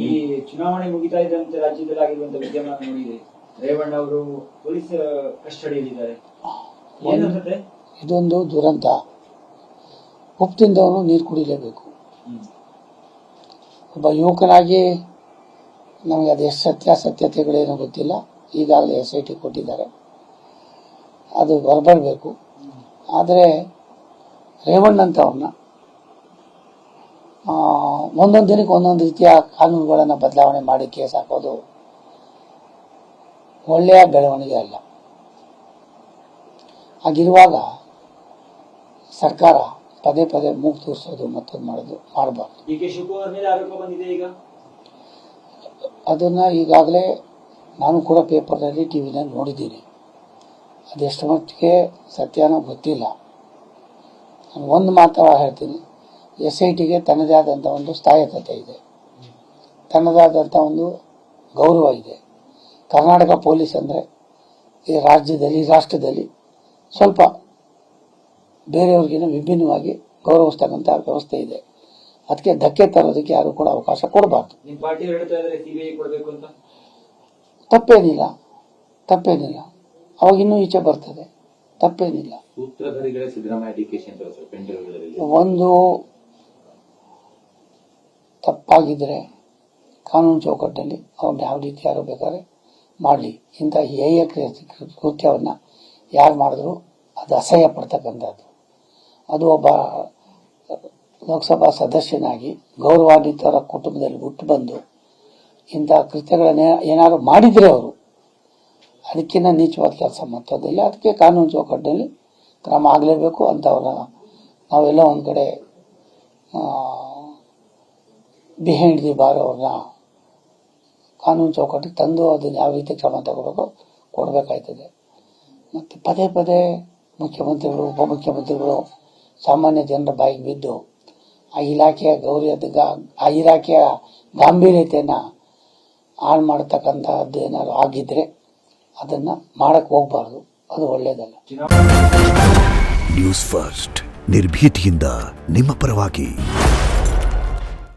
ಈ ಚುನಾವಣೆ ಮುಗಿತಾ ಇದ್ದಂತೆ ರಾಜ್ಯದಲ್ಲಿ ಆಗಿರುವಂತಹ ವಿದ್ಯಮಾನ ನೋಡಿದೆ. ರೇವಣ್ಣ ಅವರು ಪೊಲೀಸ್ ಕಸ್ಟಡಿಯಲ್ಲಿದ್ದಾರೆ. ಏನಂದ್ರೆ ಇದೊಂದು ದುರಂತ. ಉಪ್ಪು ತಿಂದವನು ನೀರು ಕುಡಿಲೇಬೇಕು. ಒಬ್ಬ ಯುವಕನಾಗಿ ನಮಗೆ ಅದೆಷ್ಟು ಸತ್ಯಾಸತ್ಯತೆಗಳೇನೋ ಗೊತ್ತಿಲ್ಲ. ಈಗಾಗಲೇ SIT ಕೊಟ್ಟಿದ್ದಾರೆ, ಅದು ಹೊರಬರಬೇಕು. ಆದರೆ ರೇವಣ್ಣಂತವ್ರನ್ನ ಒಂದೊಂದು ದಿನಕ್ಕೆ ಒಂದೊಂದು ರೀತಿಯ ಕಾನೂನುಗಳನ್ನು ಬದಲಾವಣೆ ಮಾಡಿ ಕೇಸ್ ಹಾಕೋದು ಒಳ್ಳೆಯ ಬೆಳವಣಿಗೆ ಅಲ್ಲ. ಹಾಗಿರುವಾಗ ಸರ್ಕಾರ ಪದೇ ಪದೇ ಮೂಗು ತೂರಿಸೋದು ಮತ್ತೊಂದು ಮಾಡೋದು ಮಾಡಬಾರ್ದು. ಶಿವಕುಮಾರ್ ಮೇಲೆ ಆರೋಪ ಬಂದಿದೆ. ಈಗ ಅದನ್ನು ಈಗಾಗಲೇ ನಾನು ಕೂಡ ಪೇಪರ್ನಲ್ಲಿ ಟಿವಿನಲ್ಲಿ ನೋಡಿದ್ದೀನಿ. ಅದೆಷ್ಟು ಮಟ್ಟಿಗೆ ಸತ್ಯನೋ ಗೊತ್ತಿಲ್ಲ. ನಾನು ಒಂದು ಮಾತ್ರ ಹೇಳ್ತೀನಿ, SITಗೆ ತನ್ನದೇ ಆದಂಥ ಒಂದು ಸ್ಥಾಯಕತೆ ಇದೆ, ತನ್ನದಾದಂಥ ಒಂದು ಗೌರವ ಇದೆ. ಕರ್ನಾಟಕ ಪೊಲೀಸ್ ಅಂದರೆ ಈ ರಾಜ್ಯದಲ್ಲಿ ರಾಷ್ಟ್ರದಲ್ಲಿ ಸ್ವಲ್ಪ ಬೇರೆಯವ್ರಿಗಿಂತ ವಿಭಿನ್ನವಾಗಿ ಗೌರವಿಸ್ತಕ್ಕಂಥ ವ್ಯವಸ್ಥೆ ಇದೆ. ಅದಕ್ಕೆ ಧಕ್ಕೆ ತರೋದಕ್ಕೆ ಯಾರು ಕೂಡ ಅವಕಾಶ ಕೊಡಬಾರ್ದು. ತಪ್ಪೇನಿಲ್ಲ, ಅವಾಗ ಇನ್ನೂ ಈಚೆ ಬರ್ತದೆ, ತಪ್ಪೇನಿಲ್ಲ. ಒಂದು ತಪ್ಪಾಗಿದ್ರೆ ಕಾನೂನು ಚೌಕಟ್ಟಲ್ಲಿ ಅವ್ರನ್ನ ಯಾವ ರೀತಿ ಯಾರು ಬೇಕಾದ್ರೆ ಮಾಡಲಿ. ಇಂಥ ಹೇಯ ಕೃತ್ಯವನ್ನು ಯಾರು ಮಾಡಿದ್ರು ಅದು ಅಸಹ್ಯ ಪಡ್ತಕ್ಕಂಥದ್ದು. ಅದು ಒಬ್ಬ ಲೋಕಸಭಾ ಸದಸ್ಯನಾಗಿ ಗೌರವಾನ್ವಿತರ ಕುಟುಂಬದಲ್ಲಿ ಹುಟ್ಟು ಬಂದು ಇಂಥ ಕೃತ್ಯಗಳನ್ನ ಏನಾದ್ರು ಮಾಡಿದರೆ ಅವರು ಅದಕ್ಕಿಂತ ನೀಚವಾದ ಕೆಲಸ ಮತ್ತೊಂದಿಲ್ಲ. ಅದಕ್ಕೆ ಕಾನೂನು ಚೌಕಟ್ಟಿನಲ್ಲಿ ಕ್ರಮ ಆಗಲೇಬೇಕು ಅಂತವ್ರ ನಾವೆಲ್ಲ ಒಂದು ಕಡೆ ಬಿಹೈಂಡ್ ದಿ ಬಾರ್ ಅವ್ರನ್ನ ಕಾನೂನು ಚೌಕಟ್ಟಿಗೆ ತಂದು ಅದನ್ನು ಯಾವ ರೀತಿ ಕ್ರಮ ತಗೋಬೇಕು ಕೊಡಬೇಕಾಯ್ತದೆ. ಮತ್ತು ಪದೇ ಪದೇ ಮುಖ್ಯಮಂತ್ರಿಗಳು ಉಪಮುಖ್ಯಮಂತ್ರಿಗಳು ಸಾಮಾನ್ಯ ಜನರ ಬಾಯಿಗೆ ಬಿದ್ದು ಆ ಇಲಾಖೆಯ ಆ ಇಲಾಖೆಯ ಗಾಂಭೀರ್ಯತೆಯನ್ನು ಹಾಳು ಮಾಡತಕ್ಕಂಥದ್ದು ಏನಾದ್ರು ಆಗಿದ್ರೆ ಅದನ್ನು ಮಾಡಕ್ಕೆ ಹೋಗಬಾರ್ದು, ಅದು ಒಳ್ಳೆಯದಲ್ಲ. ನ್ಯೂಸ್ ಫಸ್ಟ್ ನಿರ್ಭೀತಿಯಿಂದ ನಿಮ್ಮ ಪರವಾಗಿ.